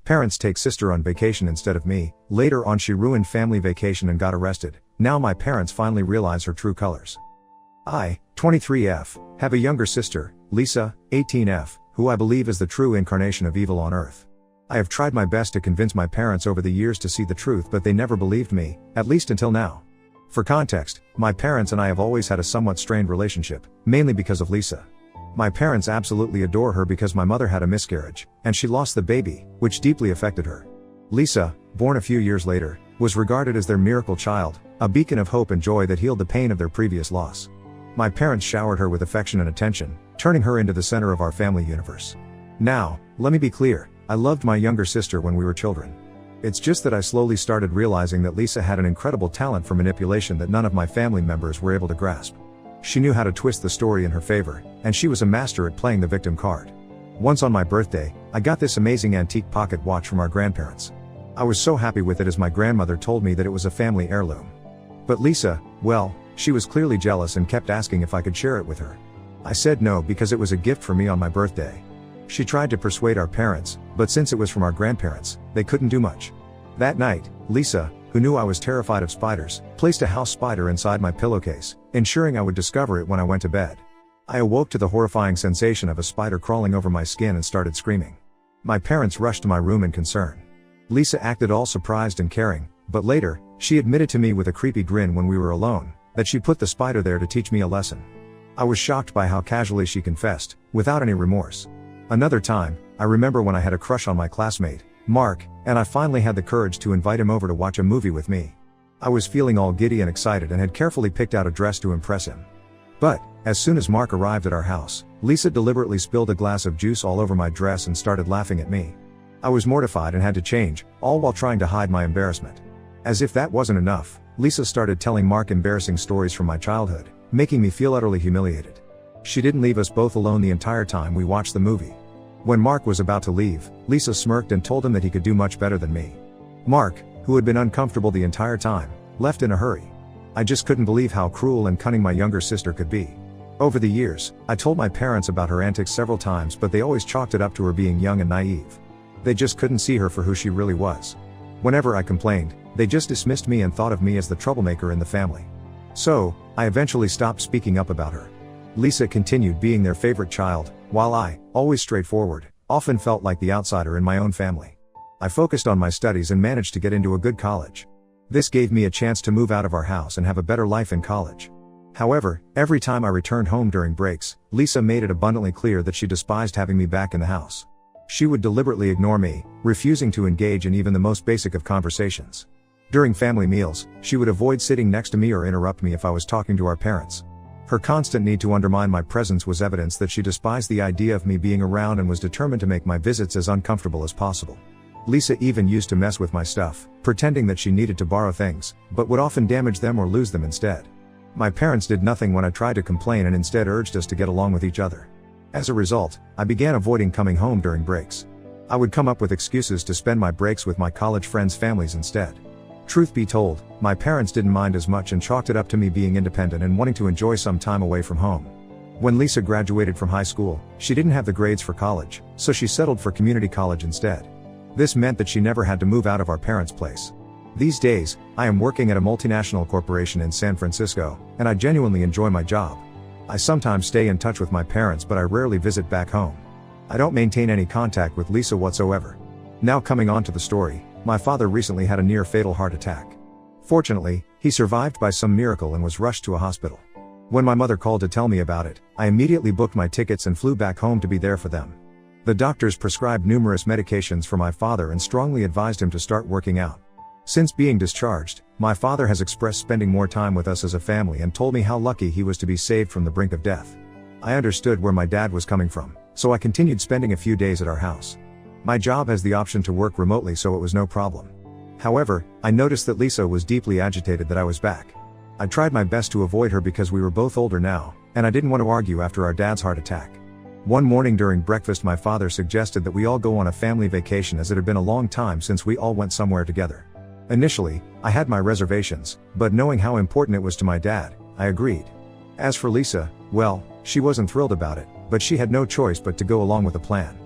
Parents take sister on vacation instead of me. Later on she ruined family vacation and got arrested. Now my parents finally realize her true colors. I, 23F, have a younger sister, Lisa, 18F, who I believe is the true incarnation of evil on earth. I have tried my best to convince my parents over the years to see the truth, but they never believed me, at least until now. For context, my parents and I have always had a somewhat strained relationship, mainly because of Lisa. My parents absolutely adore her because my mother had a miscarriage, and she lost the baby, which deeply affected her. Lisa, born a few years later, was regarded as their miracle child, a beacon of hope and joy that healed the pain of their previous loss. My parents showered her with affection and attention, turning her into the center of our family universe. Now, let me be clear, I loved my younger sister when we were children. It's just that I slowly started realizing that Lisa had an incredible talent for manipulation that none of my family members were able to grasp. She knew how to twist the story in her favor, and she was a master at playing the victim card. Once on my birthday, I got this amazing antique pocket watch from our grandparents. I was so happy with it as my grandmother told me that it was a family heirloom. But Lisa, well, she was clearly jealous and kept asking if I could share it with her. I said no because it was a gift for me on my birthday. She tried to persuade our parents, but since it was from our grandparents, they couldn't do much. That night, Lisa, who knew I was terrified of spiders, placed a house spider inside my pillowcase, ensuring I would discover it when I went to bed. I awoke to the horrifying sensation of a spider crawling over my skin and started screaming. My parents rushed to my room in concern. Lisa acted all surprised and caring, but later, she admitted to me with a creepy grin when we were alone, that she put the spider there to teach me a lesson. I was shocked by how casually she confessed, without any remorse. Another time, I remember when I had a crush on my classmate, Mark, and I finally had the courage to invite him over to watch a movie with me. I was feeling all giddy and excited and had carefully picked out a dress to impress him. But, as soon as Mark arrived at our house, Lisa deliberately spilled a glass of juice all over my dress and started laughing at me. I was mortified and had to change, all while trying to hide my embarrassment. As if that wasn't enough, Lisa started telling Mark embarrassing stories from my childhood, making me feel utterly humiliated. She didn't leave us both alone the entire time we watched the movie. When Mark was about to leave, Lisa smirked and told him that he could do much better than me. Mark, who had been uncomfortable the entire time, left in a hurry. I just couldn't believe how cruel and cunning my younger sister could be. Over the years, I told my parents about her antics several times, but they always chalked it up to her being young and naive. They just couldn't see her for who she really was. Whenever I complained, they just dismissed me and thought of me as the troublemaker in the family. So, I eventually stopped speaking up about her. Lisa continued being their favorite child, while I, always straightforward, often felt like the outsider in my own family. I focused on my studies and managed to get into a good college. This gave me a chance to move out of our house and have a better life in college. However, every time I returned home during breaks, Lisa made it abundantly clear that she despised having me back in the house. She would deliberately ignore me, refusing to engage in even the most basic of conversations. During family meals, she would avoid sitting next to me or interrupt me if I was talking to our parents. Her constant need to undermine my presence was evidence that she despised the idea of me being around and was determined to make my visits as uncomfortable as possible. Lisa even used to mess with my stuff, pretending that she needed to borrow things, but would often damage them or lose them instead. My parents did nothing when I tried to complain and instead urged us to get along with each other. As a result, I began avoiding coming home during breaks. I would come up with excuses to spend my breaks with my college friends' families instead. Truth be told, my parents didn't mind as much and chalked it up to me being independent and wanting to enjoy some time away from home. When Lisa graduated from high school, she didn't have the grades for college, so she settled for community college instead. This meant that she never had to move out of our parents' place. These days, I am working at a multinational corporation in San Francisco, and I genuinely enjoy my job. I sometimes stay in touch with my parents, but I rarely visit back home. I don't maintain any contact with Lisa whatsoever. Now coming on to the story, my father recently had a near-fatal heart attack. Fortunately, he survived by some miracle and was rushed to a hospital. When my mother called to tell me about it, I immediately booked my tickets and flew back home to be there for them. The doctors prescribed numerous medications for my father and strongly advised him to start working out. Since being discharged, my father has expressed spending more time with us as a family and told me how lucky he was to be saved from the brink of death. I understood where my dad was coming from, so I continued spending a few days at our house. My job has the option to work remotely, so it was no problem. However, I noticed that Lisa was deeply agitated that I was back. I tried my best to avoid her because we were both older now, and I didn't want to argue after our dad's heart attack. One morning during breakfast, my father suggested that we all go on a family vacation as it had been a long time since we all went somewhere together. Initially, I had my reservations, but knowing how important it was to my dad, I agreed. As for Lisa, well, she wasn't thrilled about it, but she had no choice but to go along with the plan.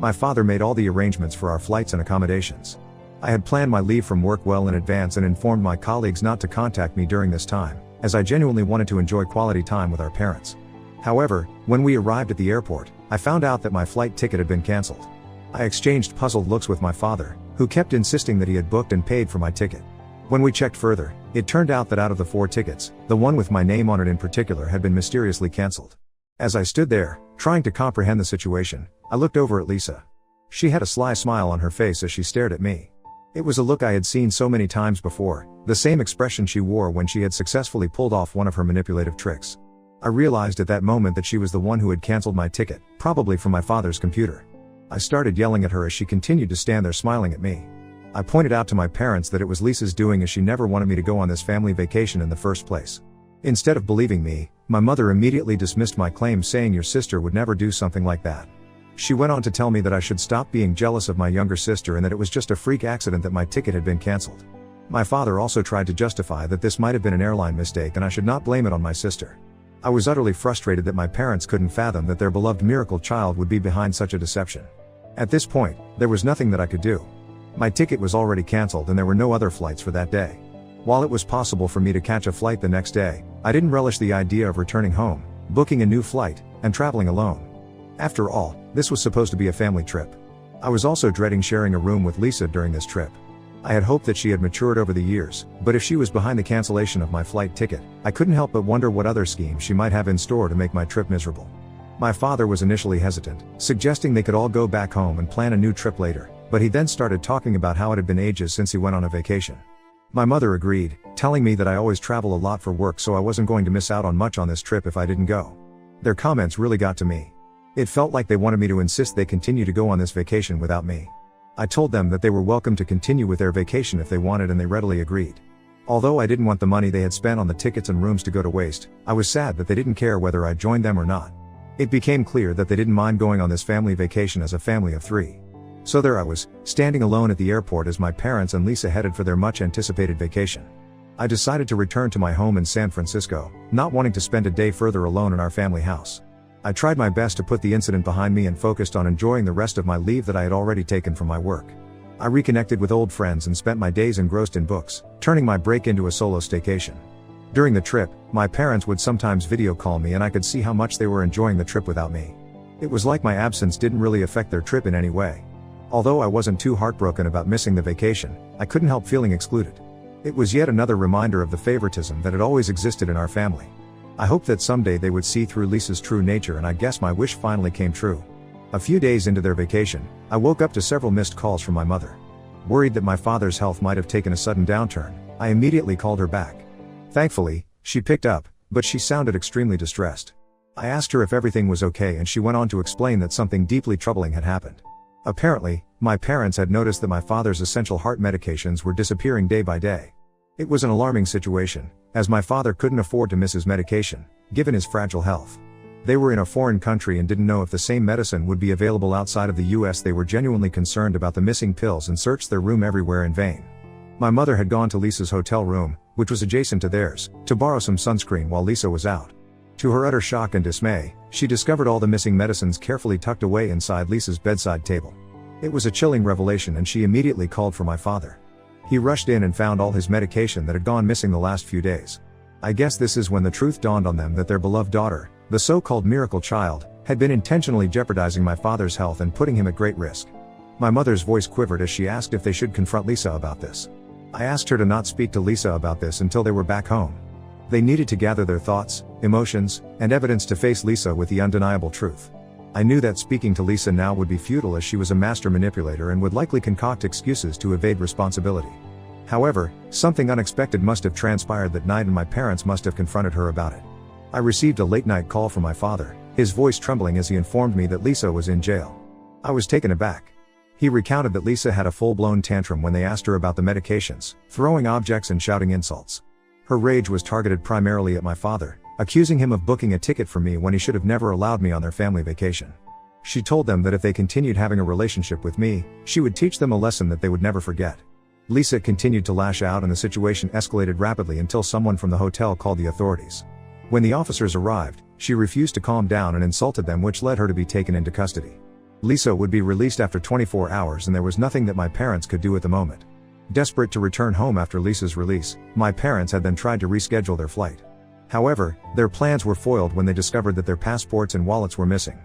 My father made all the arrangements for our flights and accommodations. I had planned my leave from work well in advance and informed my colleagues not to contact me during this time, as I genuinely wanted to enjoy quality time with our parents. However, when we arrived at the airport, I found out that my flight ticket had been cancelled. I exchanged puzzled looks with my father, who kept insisting that he had booked and paid for my ticket. When we checked further, it turned out that out of the 4 tickets, the one with my name on it in particular had been mysteriously cancelled. As I stood there, trying to comprehend the situation, I looked over at Lisa. She had a sly smile on her face as she stared at me. It was a look I had seen so many times before, the same expression she wore when she had successfully pulled off one of her manipulative tricks. I realized at that moment that she was the one who had cancelled my ticket, probably from my father's computer. I started yelling at her as she continued to stand there smiling at me. I pointed out to my parents that it was Lisa's doing, as she never wanted me to go on this family vacation in the first place. Instead of believing me, my mother immediately dismissed my claim, saying your sister would never do something like that. She went on to tell me that I should stop being jealous of my younger sister and that it was just a freak accident that my ticket had been cancelled. My father also tried to justify that this might have been an airline mistake and I should not blame it on my sister. I was utterly frustrated that my parents couldn't fathom that their beloved miracle child would be behind such a deception. At this point, there was nothing that I could do. My ticket was already cancelled and there were no other flights for that day. While it was possible for me to catch a flight the next day, I didn't relish the idea of returning home, booking a new flight, and traveling alone. After all, this was supposed to be a family trip. I was also dreading sharing a room with Lisa during this trip. I had hoped that she had matured over the years, but if she was behind the cancellation of my flight ticket, I couldn't help but wonder what other schemes she might have in store to make my trip miserable. My father was initially hesitant, suggesting they could all go back home and plan a new trip later, but he then started talking about how it had been ages since he went on a vacation. My mother agreed, telling me that I always travel a lot for work, so I wasn't going to miss out on much on this trip if I didn't go. Their comments really got to me. It felt like they wanted me to insist they continue to go on this vacation without me. I told them that they were welcome to continue with their vacation if they wanted, and they readily agreed. Although I didn't want the money they had spent on the tickets and rooms to go to waste, I was sad that they didn't care whether I joined them or not. It became clear that they didn't mind going on this family vacation as a family of 3. So there I was, standing alone at the airport as my parents and Lisa headed for their much anticipated vacation. I decided to return to my home in San Francisco, not wanting to spend a day further alone in our family house. I tried my best to put the incident behind me and focused on enjoying the rest of my leave that I had already taken from my work. I reconnected with old friends and spent my days engrossed in books, turning my break into a solo staycation. During the trip, my parents would sometimes video call me and I could see how much they were enjoying the trip without me. It was like my absence didn't really affect their trip in any way. Although I wasn't too heartbroken about missing the vacation, I couldn't help feeling excluded. It was yet another reminder of the favoritism that had always existed in our family. I hoped that someday they would see through Lisa's true nature, and I guess my wish finally came true. A few days into their vacation, I woke up to several missed calls from my mother. Worried that my father's health might have taken a sudden downturn, I immediately called her back. Thankfully, she picked up, but she sounded extremely distressed. I asked her if everything was okay and she went on to explain that something deeply troubling had happened. Apparently, my parents had noticed that my father's essential heart medications were disappearing day by day. It was an alarming situation, as my father couldn't afford to miss his medication, given his fragile health. They were in a foreign country and didn't know if the same medicine would be available outside of the US. They were genuinely concerned about the missing pills and searched their room everywhere in vain. My mother had gone to Lisa's hotel room, which was adjacent to theirs, to borrow some sunscreen while Lisa was out. To her utter shock and dismay, she discovered all the missing medicines carefully tucked away inside Lisa's bedside table. It was a chilling revelation and she immediately called for my father. He rushed in and found all his medication that had gone missing the last few days. I guess this is when the truth dawned on them that their beloved daughter, the so-called miracle child, had been intentionally jeopardizing my father's health and putting him at great risk. My mother's voice quivered as she asked if they should confront Lisa about this. I asked her to not speak to Lisa about this until they were back home. They needed to gather their thoughts, emotions, and evidence to face Lisa with the undeniable truth. I knew that speaking to Lisa now would be futile, as she was a master manipulator and would likely concoct excuses to evade responsibility. However, something unexpected must have transpired that night and my parents must have confronted her about it. I received a late-night call from my father, his voice trembling as he informed me that Lisa was in jail. I was taken aback. He recounted that Lisa had a full-blown tantrum when they asked her about the medications, throwing objects and shouting insults. Her rage was targeted primarily at my father, accusing him of booking a ticket for me when he should have never allowed me on their family vacation. She told them that if they continued having a relationship with me, she would teach them a lesson that they would never forget. Lisa continued to lash out and the situation escalated rapidly until someone from the hotel called the authorities. When the officers arrived, she refused to calm down and insulted them, which led her to be taken into custody. Lisa would be released after 24 hours and there was nothing that my parents could do at the moment. Desperate to return home after Lisa's release, my parents had then tried to reschedule their flight. However, their plans were foiled when they discovered that their passports and wallets were missing.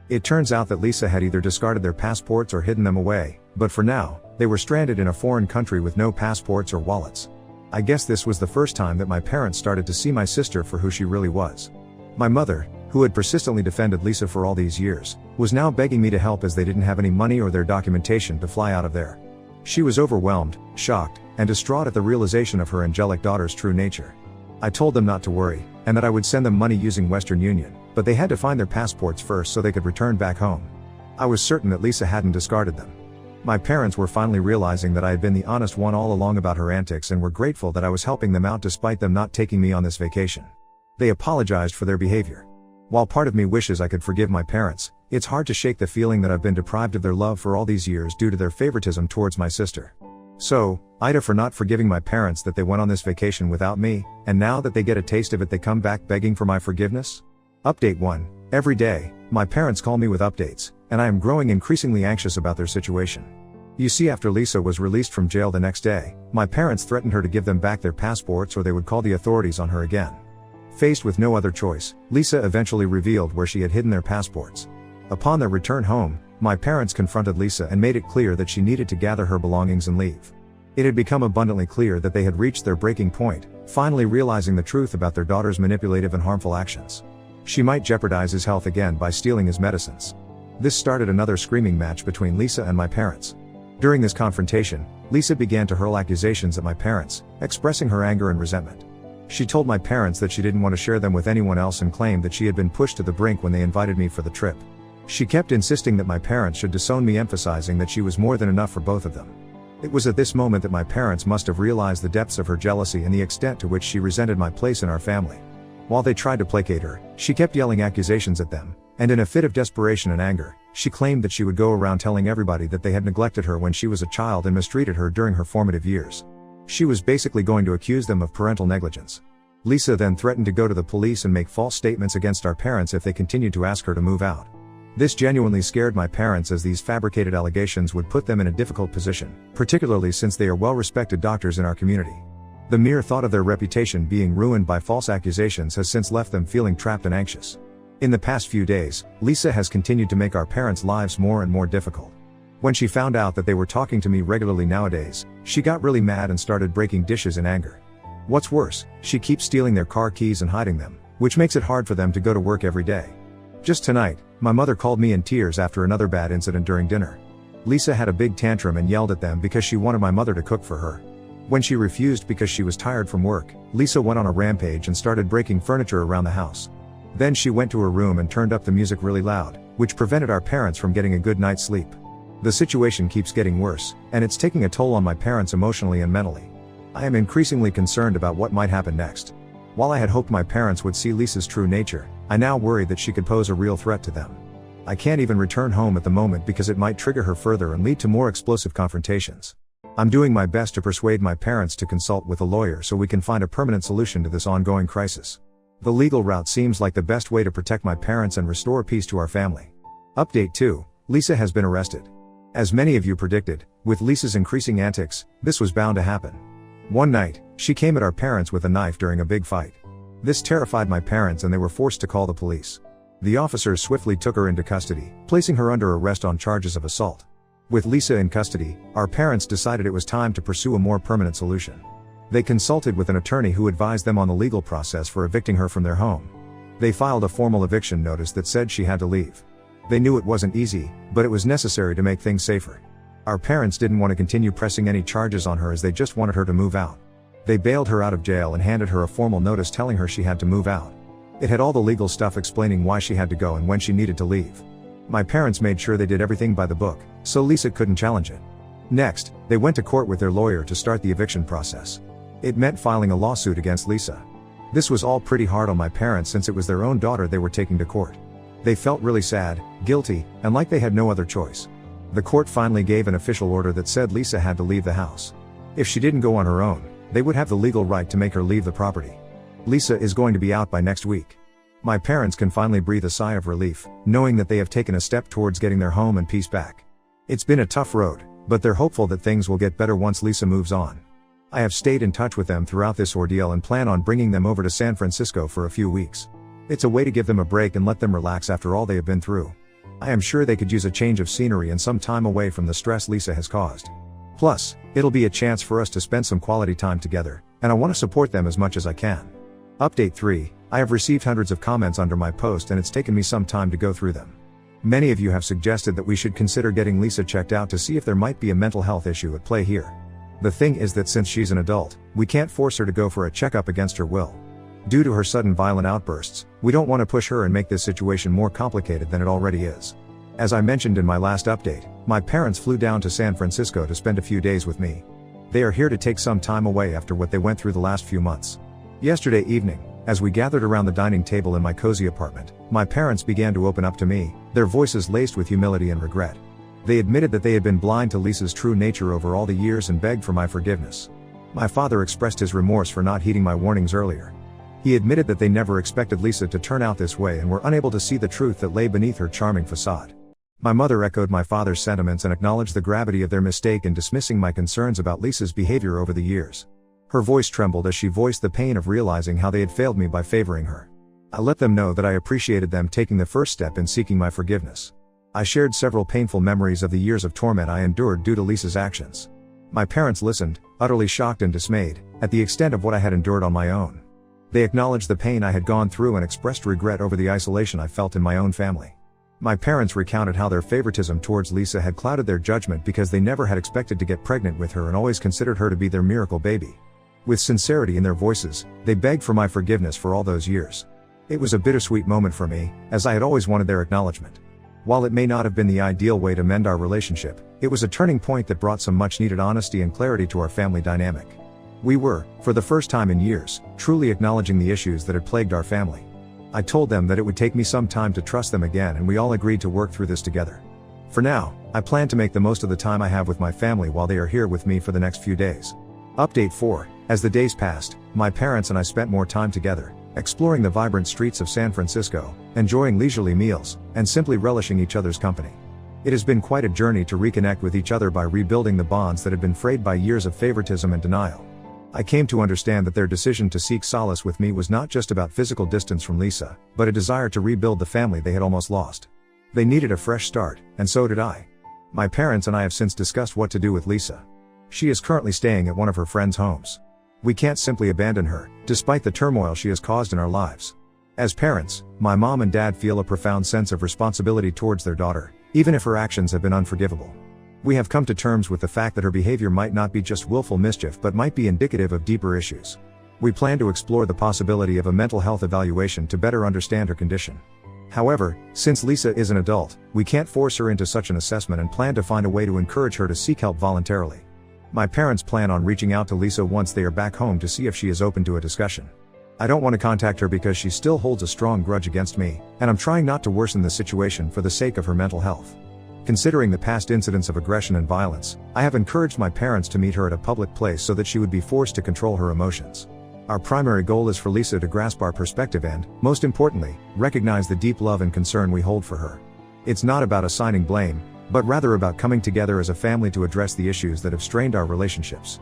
It turns out that Lisa had either discarded their passports or hidden them away, but for now, they were stranded in a foreign country with no passports or wallets. I guess this was the first time that my parents started to see my sister for who she really was. My mother, who had persistently defended Lisa for all these years, was now begging me to help as they didn't have any money or their documentation to fly out of there. She was overwhelmed, shocked, and distraught at the realization of her angelic daughter's true nature. I told them not to worry, and that I would send them money using Western Union, but they had to find their passports first so they could return back home. I was certain that Lisa hadn't discarded them. My parents were finally realizing that I had been the honest one all along about her antics and were grateful that I was helping them out despite them not taking me on this vacation. They apologized for their behavior. While part of me wishes I could forgive my parents, it's hard to shake the feeling that I've been deprived of their love for all these years due to their favoritism towards my sister. So, Ida for not forgiving my parents that they went on this vacation without me, and now that they get a taste of it they come back begging for my forgiveness? Update 1. Every day, my parents call me with updates, and I am growing increasingly anxious about their situation. You see, after Lisa was released from jail the next day, my parents threatened her to give them back their passports or they would call the authorities on her again. Faced with no other choice, Lisa eventually revealed where she had hidden their passports. Upon their return home, my parents confronted Lisa and made it clear that she needed to gather her belongings and leave. It had become abundantly clear that they had reached their breaking point, finally realizing the truth about their daughter's manipulative and harmful actions. She might jeopardize his health again by stealing his medicines. This started another screaming match between Lisa and my parents. During this confrontation, Lisa began to hurl accusations at my parents, expressing her anger and resentment. She told my parents that she didn't want to share them with anyone else and claimed that she had been pushed to the brink when they invited me for the trip. She kept insisting that my parents should disown me, emphasizing that she was more than enough for both of them. It was at this moment that my parents must have realized the depths of her jealousy and the extent to which she resented my place in our family. While they tried to placate her, she kept yelling accusations at them, and in a fit of desperation and anger, she claimed that she would go around telling everybody that they had neglected her when she was a child and mistreated her during her formative years. She was basically going to accuse them of parental negligence. Lisa then threatened to go to the police and make false statements against our parents if they continued to ask her to move out. This genuinely scared my parents as these fabricated allegations would put them in a difficult position, particularly since they are well-respected doctors in our community. The mere thought of their reputation being ruined by false accusations has since left them feeling trapped and anxious. In the past few days, Lisa has continued to make our parents' lives more and more difficult. When she found out that they were talking to me regularly nowadays, she got really mad and started breaking dishes in anger. What's worse, she keeps stealing their car keys and hiding them, which makes it hard for them to go to work every day. Just tonight, my mother called me in tears after another bad incident during dinner. Lisa had a big tantrum and yelled at them because she wanted my mother to cook for her. When she refused because she was tired from work, Lisa went on a rampage and started breaking furniture around the house. Then she went to her room and turned up the music really loud, which prevented our parents from getting a good night's sleep. The situation keeps getting worse, and it's taking a toll on my parents emotionally and mentally. I am increasingly concerned about what might happen next. While I had hoped my parents would see Lisa's true nature, I now worry that she could pose a real threat to them. I can't even return home at the moment because it might trigger her further and lead to more explosive confrontations. I'm doing my best to persuade my parents to consult with a lawyer so we can find a permanent solution to this ongoing crisis. The legal route seems like the best way to protect my parents and restore peace to our family. Update 2. Lisa has been arrested. As many of you predicted, with Lisa's increasing antics, this was bound to happen. One night, she came at our parents with a knife during a big fight. This terrified my parents and they were forced to call the police. The officers swiftly took her into custody, placing her under arrest on charges of assault. With Lisa in custody, our parents decided it was time to pursue a more permanent solution. They consulted with an attorney who advised them on the legal process for evicting her from their home. They filed a formal eviction notice that said she had to leave. They knew it wasn't easy, but it was necessary to make things safer. Our parents didn't want to continue pressing any charges on her as they just wanted her to move out. They bailed her out of jail and handed her a formal notice telling her she had to move out. It had all the legal stuff explaining why she had to go and when she needed to leave. My parents made sure they did everything by the book, so Lisa couldn't challenge it. Next, they went to court with their lawyer to start the eviction process. It meant filing a lawsuit against Lisa. This was all pretty hard on my parents since it was their own daughter they were taking to court. They felt really sad, guilty, and like they had no other choice. The court finally gave an official order that said Lisa had to leave the house. If she didn't go on her own, they would have the legal right to make her leave the property. Lisa is going to be out by next week. My parents can finally breathe a sigh of relief, knowing that they have taken a step towards getting their home and peace back. It's been a tough road, but they're hopeful that things will get better once Lisa moves on. I have stayed in touch with them throughout this ordeal and plan on bringing them over to San Francisco for a few weeks. It's a way to give them a break and let them relax after all they have been through. I am sure they could use a change of scenery and some time away from the stress Lisa has caused. Plus, it'll be a chance for us to spend some quality time together, and I want to support them as much as I can. Update 3, I have received hundreds of comments under my post and it's taken me some time to go through them. Many of you have suggested that we should consider getting Lisa checked out to see if there might be a mental health issue at play here. The thing is that since she's an adult, we can't force her to go for a checkup against her will. Due to her sudden violent outbursts, we don't want to push her and make this situation more complicated than it already is. As I mentioned in my last update, my parents flew down to San Francisco to spend a few days with me. They are here to take some time away after what they went through the last few months. Yesterday evening, as we gathered around the dining table in my cozy apartment, my parents began to open up to me, their voices laced with humility and regret. They admitted that they had been blind to Lisa's true nature over all the years and begged for my forgiveness. My father expressed his remorse for not heeding my warnings earlier. He admitted that they never expected Lisa to turn out this way and were unable to see the truth that lay beneath her charming facade. My mother echoed my father's sentiments and acknowledged the gravity of their mistake in dismissing my concerns about Lisa's behavior over the years. Her voice trembled as she voiced the pain of realizing how they had failed me by favoring her. I let them know that I appreciated them taking the first step in seeking my forgiveness. I shared several painful memories of the years of torment I endured due to Lisa's actions. My parents listened, utterly shocked and dismayed, at the extent of what I had endured on my own. They acknowledged the pain I had gone through and expressed regret over the isolation I felt in my own family. My parents recounted how their favoritism towards Lisa had clouded their judgment because they never had expected to get pregnant with her and always considered her to be their miracle baby. With sincerity in their voices, they begged for my forgiveness for all those years. It was a bittersweet moment for me, as I had always wanted their acknowledgement. While it may not have been the ideal way to mend our relationship, it was a turning point that brought some much-needed honesty and clarity to our family dynamic. We were, for the first time in years, truly acknowledging the issues that had plagued our family. I told them that it would take me some time to trust them again and we all agreed to work through this together. For now, I plan to make the most of the time I have with my family while they are here with me for the next few days. Update 4, as the days passed, my parents and I spent more time together, exploring the vibrant streets of San Francisco, enjoying leisurely meals, and simply relishing each other's company. It has been quite a journey to reconnect with each other by rebuilding the bonds that had been frayed by years of favoritism and denial. I came to understand that their decision to seek solace with me was not just about physical distance from Lisa, but a desire to rebuild the family they had almost lost. They needed a fresh start, and so did I. My parents and I have since discussed what to do with Lisa. She is currently staying at one of her friends' homes. We can't simply abandon her, despite the turmoil she has caused in our lives. As parents, my mom and dad feel a profound sense of responsibility towards their daughter, even if her actions have been unforgivable. We have come to terms with the fact that her behavior might not be just willful mischief but might be indicative of deeper issues. We plan to explore the possibility of a mental health evaluation to better understand her condition. However, since Lisa is an adult, we can't force her into such an assessment and plan to find a way to encourage her to seek help voluntarily. My parents plan on reaching out to Lisa once they are back home to see if she is open to a discussion. I don't want to contact her because she still holds a strong grudge against me, and I'm trying not to worsen the situation for the sake of her mental health. Considering the past incidents of aggression and violence, I have encouraged my parents to meet her at a public place so that she would be forced to control her emotions. Our primary goal is for Lisa to grasp our perspective and, most importantly, recognize the deep love and concern we hold for her. It's not about assigning blame, but rather about coming together as a family to address the issues that have strained our relationships.